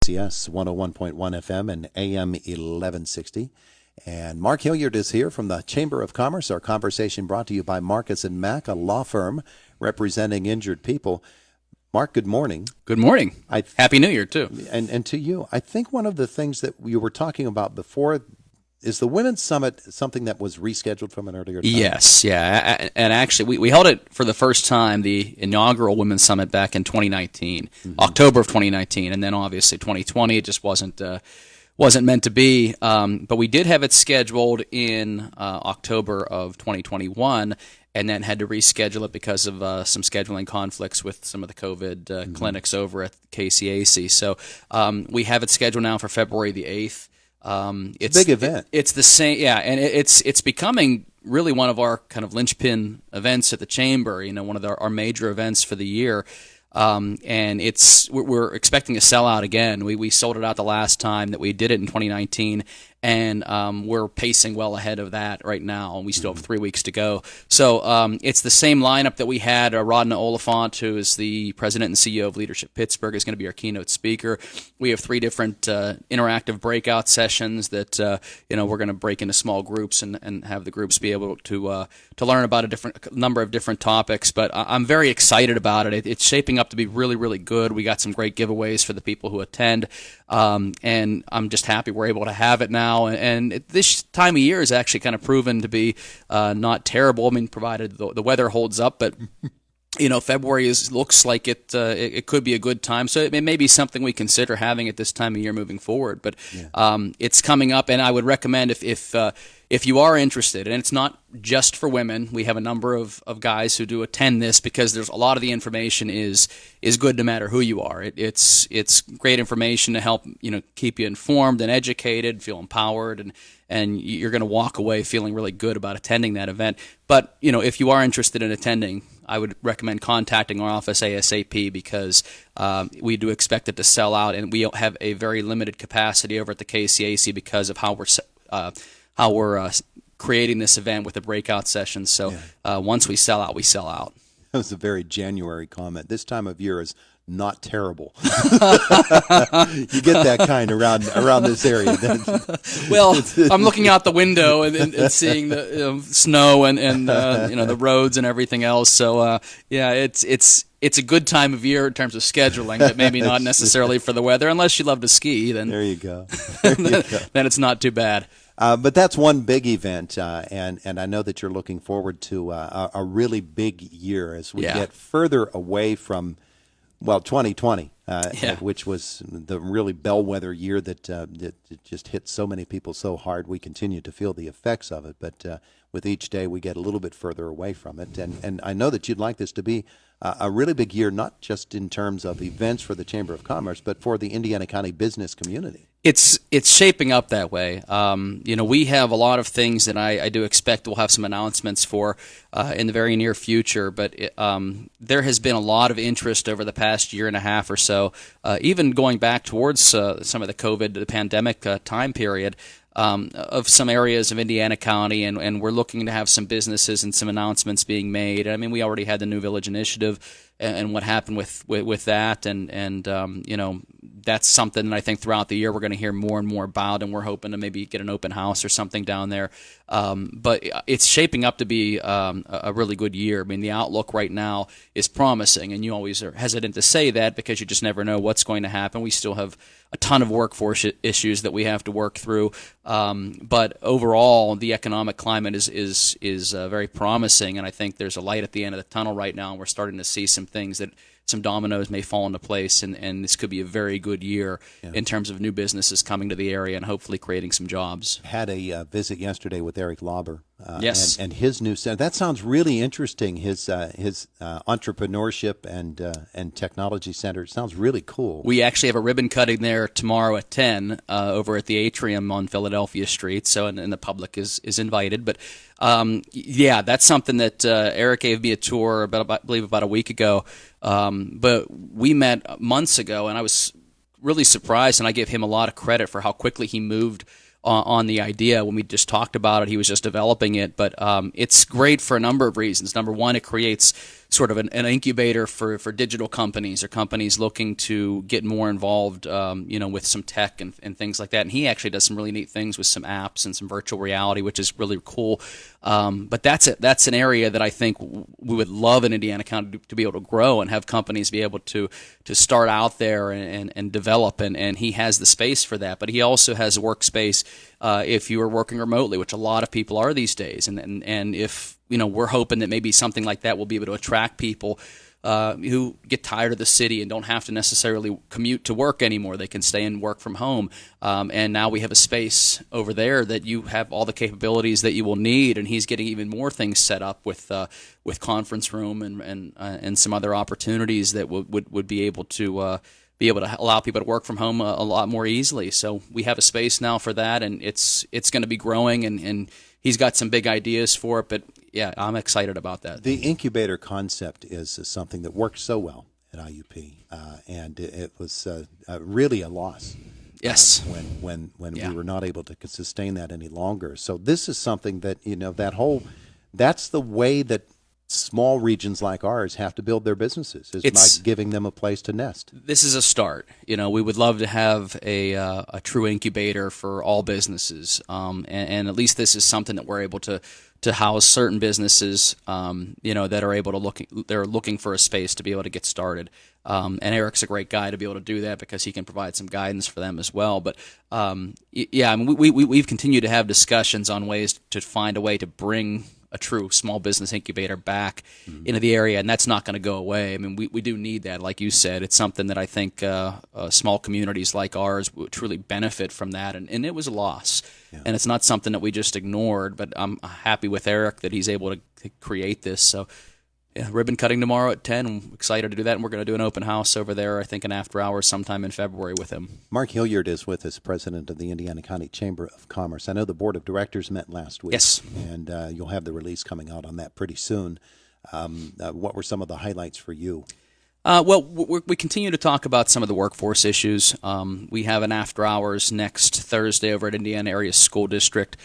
Yes, 101.1 FM and AM 1160. And Mark Hilliard is here from the Chamber of Commerce. Our conversation brought to you by Marcus and Mack, a law firm representing injured people. Mark, good morning. Good morning. Happy New Year, too. And to you. I think one of the things that you were talking about before is the Women's Summit something that was rescheduled from an earlier time? Yes, yeah. And actually, we held it for the first time, the inaugural Women's Summit back in 2019, October of 2019, and then obviously 2020, it just wasn't meant to be. But we did have it scheduled in October of 2021, and then had to reschedule it because of some scheduling conflicts with some of the COVID clinics over at KCAC. So we have it scheduled now for February the 8th. It's a big event. It's the same, yeah, and it's becoming really one of our kind of linchpin events at the Chamber. You know, one of our major events for the year. And we're expecting a sellout again. We sold it out the last time that we did it in 2019, and we're pacing well ahead of that right now, and we still have 3 weeks to go. So it's the same lineup that we had. Rodna Oliphant, who is the president and CEO of Leadership Pittsburgh, is going to be our keynote speaker. We have 3 different interactive breakout sessions that we're going to break into small groups and have the groups be able to learn about a number of different topics. But I'm very excited about it. It's shaping up to be really, really good. We got some great giveaways for the people who attend, and I'm just happy we're able to have it now. And this time of year is actually kind of proven to be not terrible. I mean, provided the weather holds up, but February looks like it could be a good time. So it may be something we consider having at this time of year moving forward. But it's coming up, and I would recommend if you are interested, and it's not just for women. We have a number of guys who do attend this because there's a lot of the information is good no matter who you are. It's great information to help keep you informed and educated, feel empowered, and you're going to walk away feeling really good about attending that event. But if you are interested in attending, I would recommend contacting our office ASAP because we do expect it to sell out, and we have a very limited capacity over at the KCAC because of how we're creating this event with the breakout sessions. So once we sell out, we sell out. That was a very January comment. This time of year is not terrible. You get that kind around this area. Well, I'm looking out the window and seeing the snow and the roads and everything else. So it's a good time of year in terms of scheduling, but maybe not necessarily for the weather. Unless you love to ski, then there you go. Then it's not too bad. But that's one big event, and I know that you're looking forward to a really big year as we get further away from 2020, which was the really bellwether year that just hit so many people so hard. We continue to feel the effects of it, but with each day we get a little bit further away from it. And I know that you'd like this to be a really big year, not just in terms of events for the Chamber of Commerce, but for the Indiana County business community. It's shaping up that way. We have a lot of things that I do expect we'll have some announcements for in the very near future. But there has been a lot of interest over the past year and a half or so, even going back towards some of the pandemic time period, of some areas of Indiana County, and we're looking to have some businesses and some announcements being made. I mean, we already had the New Village Initiative and what happened with that, and that's something that I think throughout the year we're going to hear more and more about, and we're hoping to maybe get an open house or something down there. But it's shaping up to be a really good year. I mean, the outlook right now is promising, and you always are hesitant to say that because you just never know what's going to happen. We still have a ton of workforce issues that we have to work through, but overall, the economic climate is very promising, and I think there's a light at the end of the tunnel right now, and we're starting to see some things that some dominoes may fall into place, and this could be a very good year in terms of new businesses coming to the area and hopefully creating some jobs. Had a visit yesterday with Eric Lauber. Yes, and his new center. That sounds really interesting. His entrepreneurship and technology center. It sounds really cool. We actually have a ribbon cutting there tomorrow at 10 over at the Atrium on Philadelphia Street. So and the public is invited. But that's something that Eric gave me a tour I believe about a week ago. But we met months ago, and I was really surprised, and I give him a lot of credit for how quickly he moved on the idea. When we just talked about it, he was just developing it. But it's great for a number of reasons. Number one, it creates sort of an incubator for digital companies or companies looking to get more involved, with some tech and things like that. And he actually does some really neat things with some apps and some virtual reality, which is really cool. But that's an area that I think we would love in Indiana County to be able to grow and have companies be able to start out there and develop. And he has the space for that. But he also has a workspace if you are working remotely, which a lot of people are these days. And if we're hoping that maybe something like that will be able to attract people who get tired of the city and don't have to necessarily commute to work anymore. They can stay and work from home. And now we have a space over there that you have all the capabilities that you will need. And he's getting even more things set up with conference room and some other opportunities that would be able to allow people to work from home a lot more easily. So we have a space now for that, and it's going to be growing, and he's got some big ideas for it. But yeah, I'm excited about that. The incubator concept is something that works so well at IUP, and it was really a loss. Yes. When we were not able to sustain that any longer. So this is something that that's the way that small regions like ours have to build their businesses, is by giving them a place to nest. This is a start. We would love to have a true incubator for all businesses, and at least this is something that we're able to house certain businesses, that are able to they're looking for a space to be able to get started. And Eric's a great guy to be able to do that because he can provide some guidance for them as well. But we've continued to have discussions on ways to find a way to bring a true small business incubator back into the area, and that's not going to go away. I mean, we do need that, like you said. It's something that I think small communities like ours would truly benefit from that, and it was a loss. Yeah. And it's not something that we just ignored, but I'm happy with Eric that he's able to create this. So, yeah, ribbon cutting tomorrow at 10. I'm excited to do that, and we're going to do an open house over there, I think, in after hours sometime in February with him. Mark Hilliard is with us, president of the Indiana County Chamber of Commerce. I know the board of directors met last week. Yes. And you'll have the release coming out on that pretty soon. What were some of the highlights for you? We continue to talk about some of the workforce issues. We have an after hours next Thursday over at Indiana Area School District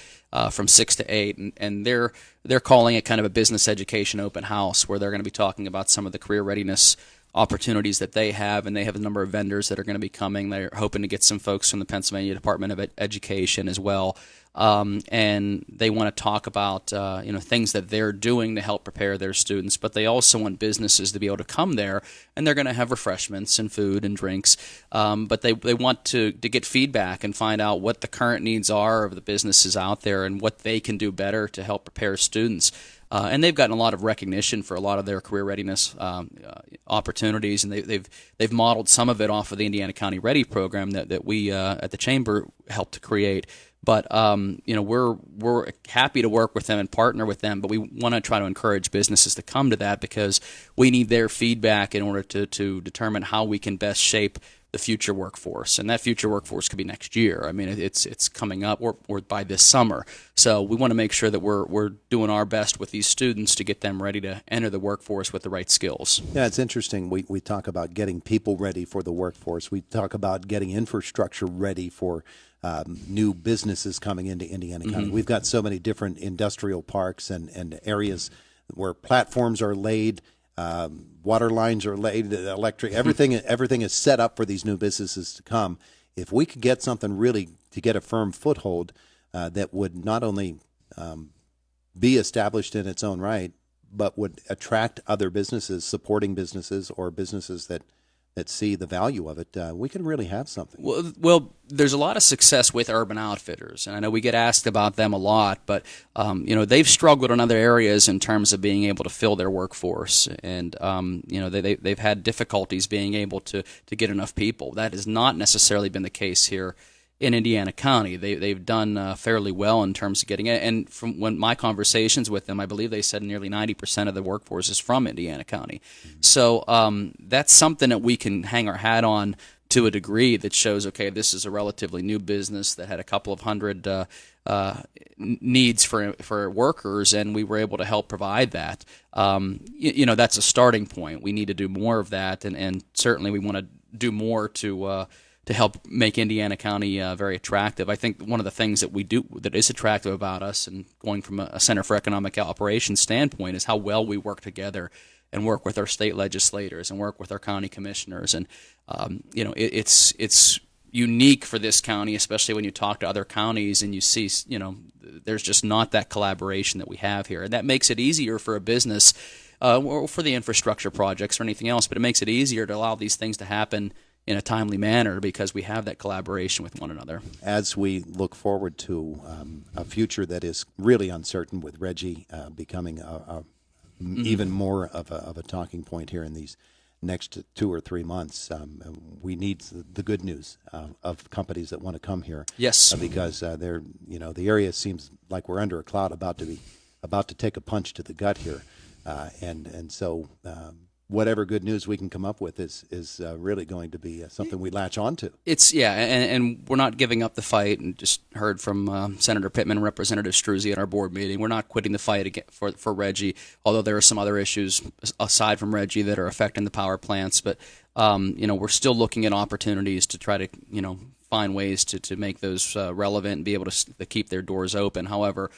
from 6 to 8, and they're calling it kind of a business education open house where they're going to be talking about some of the career readiness opportunities that they have, and they have a number of vendors that are going to be coming. They're hoping to get some folks from the Pennsylvania Department of Education as well. And they want to talk about things that they're doing to help prepare their students, but they also want businesses to be able to come there, and they're going to have refreshments and food and drinks. But they want to get feedback and find out what the current needs are of the businesses out there and what they can do better to help prepare students. And they've gotten a lot of recognition for a lot of their career readiness opportunities, and they've modeled some of it off of the Indiana County Ready program that we at the Chamber helped to create. But we're happy to work with them and partner with them, but we want to try to encourage businesses to come to that because we need their feedback in order to determine how we can best shape the future workforce. And that future workforce could be next year. I mean, it's coming up or by this summer. So we want to make sure that we're doing our best with these students to get them ready to enter the workforce with the right skills. Yeah, it's interesting. We talk about getting people ready for the workforce. We talk about getting infrastructure ready for new businesses coming into Indiana County. Mm-hmm. We've got so many different industrial parks and areas where platforms are laid, water lines are laid, electric, everything is set up for these new businesses to come. If we could get something really to get a firm foothold that would not only be established in its own right, but would attract other businesses, supporting businesses or businesses that see the value of it, we can really have something. Well, there's a lot of success with Urban Outfitters, and I know we get asked about them a lot, but they've struggled in other areas in terms of being able to fill their workforce, and they've had difficulties being able to get enough people. That has not necessarily been the case here in Indiana County. They've done fairly well in terms of getting it, and from my conversations with them, I believe they said nearly 90% of the workforce is from Indiana County. Mm-hmm. So that's something that we can hang our hat on to a degree that shows, okay, this is a relatively new business that had a couple of hundred needs for workers, and we were able to help provide that. That's a starting point. We need to do more of that, and certainly we want to do more to help make Indiana County very attractive. I think one of the things that we do that is attractive about us, and going from a Center for Economic Operations standpoint, is how well we work together and work with our state legislators and work with our county commissioners. And it's unique for this county, especially when you talk to other counties and you see, there's just not that collaboration that we have here. And that makes it easier for a business or for the infrastructure projects or anything else, but it makes it easier to allow these things to happen in a timely manner because we have that collaboration with one another. As we look forward to a future that is really uncertain, with Reggie becoming even more of a talking point here in these next 2 or 3 months, we need the good news of companies that want to come here. Yes, because they're, the area seems like we're under a cloud, about to take a punch to the gut here, and so whatever good news we can come up with is really going to be something we latch on to. And we're not giving up the fight. And just heard from Senator Pittman and Representative Struzzi at our board meeting. We're not quitting the fight again for Reggie, although there are some other issues aside from Reggie that are affecting the power plants. But we're still looking at opportunities to try to find ways to make those relevant and be able to keep their doors open. However,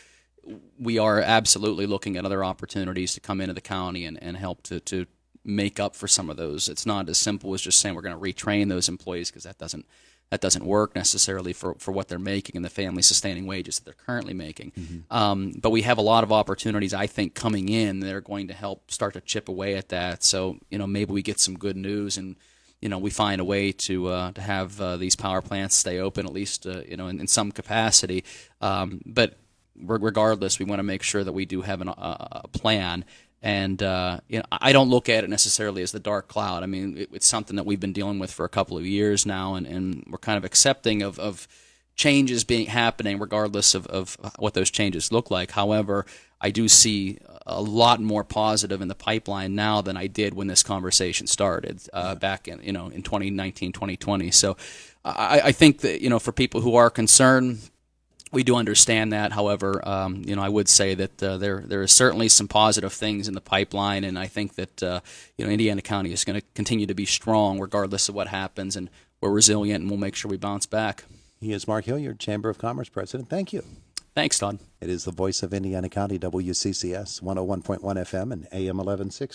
we are absolutely looking at other opportunities to come into the county and help to make up for some of those. It's not as simple as just saying we're going to retrain those employees, because that doesn't work necessarily for what they're making and the family sustaining wages that they're currently making. Mm-hmm. But we have a lot of opportunities, I think, coming in that are going to help start to chip away at that. So maybe we get some good news and we find a way to have these power plants stay open, at least in some capacity. But regardless, we want to make sure that we do have a plan. And I don't look at it necessarily as the dark cloud. I mean, it's something that we've been dealing with for a couple of years now, and we're kind of accepting of changes happening, regardless of what those changes look like. However, I do see a lot more positive in the pipeline now than I did when this conversation started back in 2019, 2020. So I think that for people who are concerned, we do understand that. However, I would say that there is certainly some positive things in the pipeline, and I think that Indiana County is going to continue to be strong regardless of what happens, and we're resilient, and we'll make sure we bounce back. He is Mark Hilliard, Chamber of Commerce President. Thank you. Thanks, Todd. It is the voice of Indiana County, WCCS 101.1 FM and AM 1160.